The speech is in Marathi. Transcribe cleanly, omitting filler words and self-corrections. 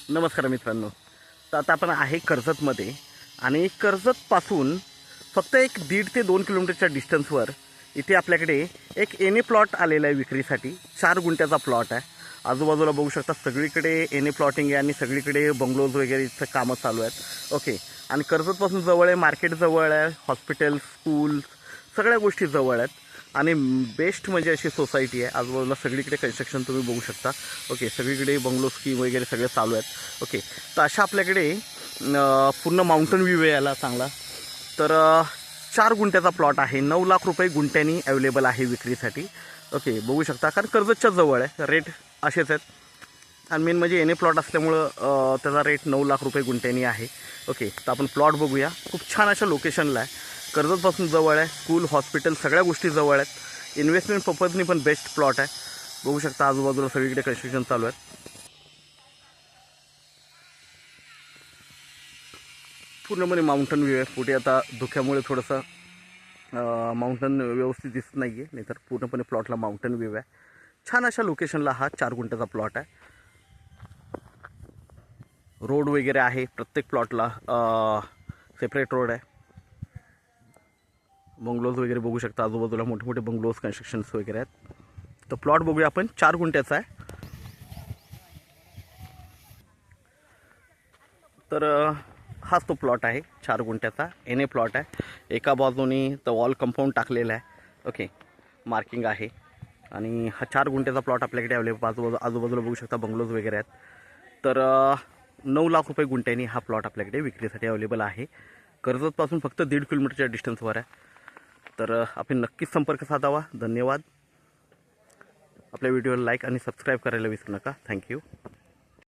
नमस्कार मित्रांनो. तर आता आपण आहे कर्जतमध्ये आणि कर्जतपासून फक्त एक 1.5 ते 2 किलोमीटरच्या डिस्टन्सवर इथे आपल्याकडे एक एने प्लॉट आलेला आहे विक्रीसाठी. 4 गुंठ्याचा प्लॉट आहे. आजूबाजूला बघू शकता सगळीकडे एने प्लॉटिंग आहे आणि सगळीकडे बंगलोज वगैरेचं कामं चालू आहेत. ओके. आणि कर्जतपासून जवळ आहे, मार्केट जवळ आहे, हॉस्पिटल, स्कूल सगळ्या गोष्टी जवळ आहेत आणि बेस्ट म्हणजे अशी सोसायटी आहे. आजूबाजूला सगळीकडे कन्स्ट्रक्शन तुम्ही बघू शकता. ओके. सगळीकडे बंगलो स्कीम वगैरे सगळे चालू आहेत. ओके. तर अशा आपल्याकडे पूर्ण माउंटन व्ह्यू आहे याला चांगला. तर 4 गुंठ्याचा प्लॉट आहे. 9 लाख रुपये गुंठ्यानी अवेलेबल आहे विक्रीसाठी. ओके. बघू शकता कारण कर्जतच्या जवळ आहे, रेट असेच आहेत आणि मेन म्हणजे एने प्लॉट असल्यामुळं त्याचा रेट 9 लाख रुपये गुंठ्यानी आहे. ओके. तर आपण प्लॉट बघूया. खूप छान अशा लोकेशनला आहे, कर्जतपासून जवळ आहे, स्कूल, हॉस्पिटल सगळ्या गोष्टी जवळ आहेत. इन्व्हेस्टमेंट पर्पजनी पण बेस्ट प्लॉट आहे. बघू शकता आजूबाजूला सगळीकडे कन्स्ट्रक्शन चालू आहे. पूर्णपणे माउंटन व्ह्यू आहे. पुढे आता धुक्यामुळे थोडंसं माउंटन व्यवस्थित दिसत नाही आहे, नाहीतर पूर्णपणे प्लॉटला माउंटन व्ह्यू आहे. छान अशा लोकेशनला हा 4 गुंठ्याचा प्लॉट आहे. रोड वगैरे आहे प्रत्येक प्लॉटला, सेपरेट रोड आहे. बंगलोज वगैरे बघू शकता आजूबाजूला, मोठे मोठे बंगलोज कन्स्ट्रक्शन्स वगैरे आहेत. तर प्लॉट बघूया आपण. 4 गुंठ्याचा आहे. तर हाच तो प्लॉट आहे 4 गुंठ्याचा एने प्लॉट आहे. एका बाजूनी तर वॉल कंपाऊंड टाकलेला आहे. ओके. मार्किंग आहे आणि हा 4 गुंठ्याचा प्लॉट आपल्याकडे अवेलेबल. आजूबाजूला बघू शकता बंगलोज वगैरे आहेत. तर 9 लाख रुपये गुंठ्यानी हा प्लॉट आपल्याकडे विक्रीसाठी अवेलेबल आहे. कर्जतपासून फक्त 1.5 किलोमीटरच्या डिस्टन्सवर आहे. तर आपण नक्कीच संपर्क साधावा. धन्यवाद. आपल्या व्हिडिओला लाईक आणि सबस्क्राईब करायला विसरू नका. थँक्यू.